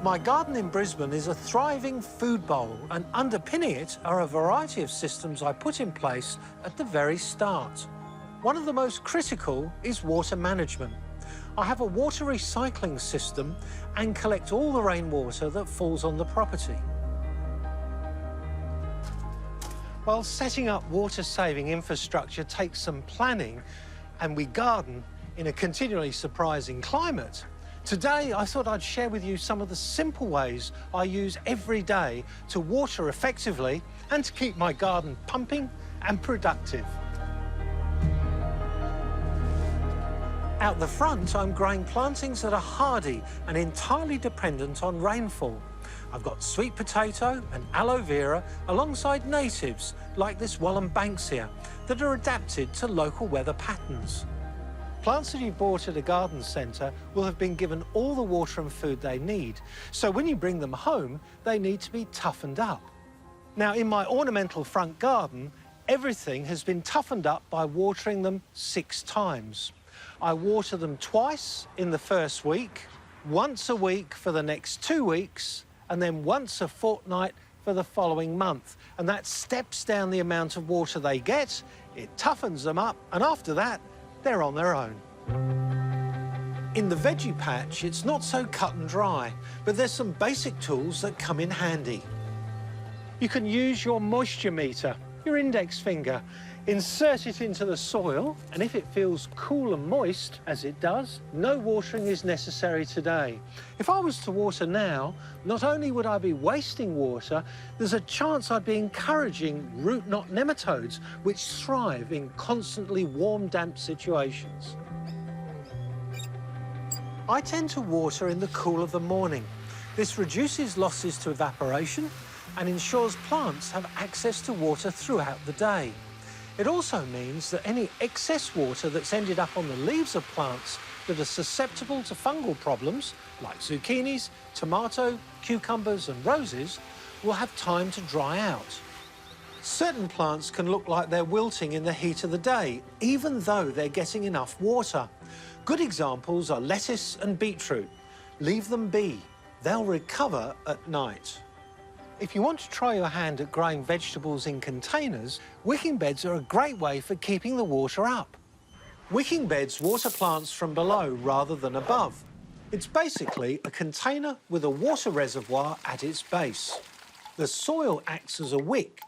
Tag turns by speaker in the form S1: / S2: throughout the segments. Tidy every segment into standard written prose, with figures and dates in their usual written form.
S1: My garden in Brisbane is a thriving food bowl, and underpinning it are a variety of systems I put in place at the very start. One of the most critical is water management. I have a water recycling system and collect all the rainwater that falls on the property. While setting up water-saving infrastructure takes some planning, and we garden in a continually surprising climate, today I thought I'd share with you some of the simple ways I use every day to water effectively and to keep my garden pumping and productive. Out the front, I'm growing plantings that are hardy and entirely dependent on rainfall. I've got sweet potato and aloe vera alongside natives like this Banksia that are adapted to local weather patterns. Plants that you've bought at a garden centre will have been given all the water and food they need, so when you bring them home, they need to be toughened up. Now, in my ornamental front garden, everything has been toughened up by watering them 6 times. I water them twice in the first week, once a week for the next 2 weeks, and then once a fortnight for the following month. And that steps down the amount of water they get, it toughens them up, and after that, they're on their own. In the veggie patch, it's not so cut and dry, but there's some basic tools that come in handy. You can use your moisture meter, your index finger, insert it into the soil, and if it feels cool and moist, as it does, no watering is necessary today. If I was to water now, not only would I be wasting water, there's a chance I'd be encouraging root knot nematodes, which thrive in constantly warm, damp situations. I tend to water in the cool of the morning. This reduces losses to evaporation and ensures plants have access to water throughout the day. It also means that any excess water that's ended up on the leaves of plants that are susceptible to fungal problems, like zucchinis, tomato, cucumbers and roses, will have time to dry out. Certain plants can look like they're wilting in the heat of the day, even though they're getting enough water. Good examples are lettuce and beetroot. Leave them be. They'll recover at night. If you want to try your hand at growing vegetables in containers, wicking beds are a great way for keeping the water up. Wicking beds water plants from below rather than above. It's basically a container with a water reservoir at its base. The soil acts as a wick,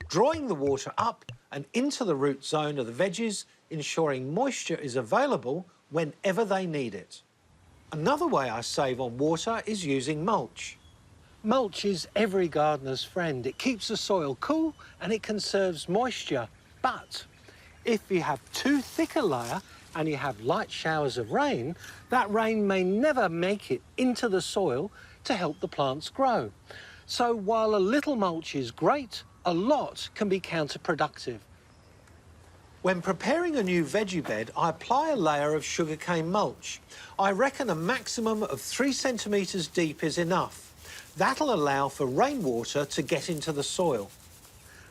S1: drawing the water up and into the root zone of the veggies, ensuring moisture is available whenever they need it. Another way I save on water is using mulch. Mulch is every gardener's friend. It keeps the soil cool and it conserves moisture. But if you have too thick a layer and you have light showers of rain, that rain may never make it into the soil to help the plants grow. So while a little mulch is great, a lot can be counterproductive. When preparing a new veggie bed, I apply a layer of sugarcane mulch. I reckon a maximum of 3 centimetres deep is enough. That'll allow for rainwater to get into the soil.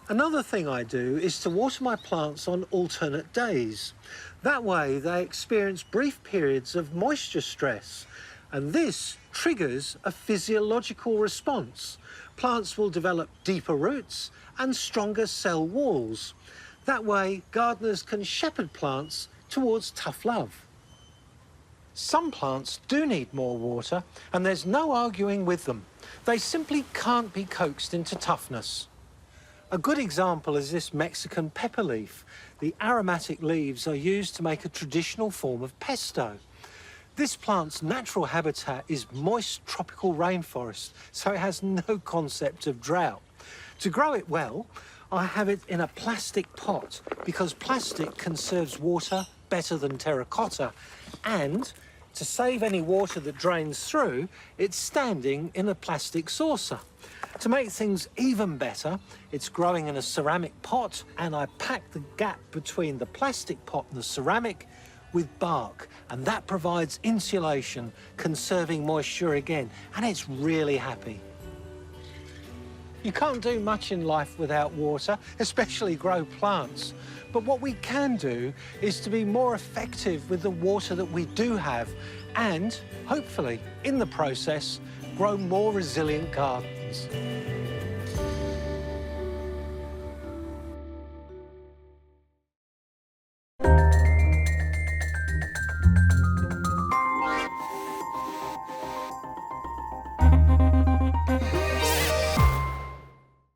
S1: Another thing I do is to water my plants on alternate days. That way they experience brief periods of moisture stress, and this triggers a physiological response. Plants will develop deeper roots and stronger cell walls. That way gardeners can shepherd plants towards tough love. Some plants do need more water, and there's no arguing with them. They simply can't be coaxed into toughness. A good example is this Mexican pepper leaf. The aromatic leaves are used to make a traditional form of pesto. This plant's natural habitat is moist tropical rainforest, so it has no concept of drought. To grow it well, I have it in a plastic pot because plastic conserves water better than terracotta, and to save any water that drains through, it's standing in a plastic saucer. To make things even better, it's growing in a ceramic pot, and I pack the gap between the plastic pot and the ceramic with bark, and that provides insulation, conserving moisture again, and it's really happy. You can't do much in life without water, especially grow plants. But what we can do is to be more effective with the water that we do have and, hopefully, in the process, grow more resilient gardens.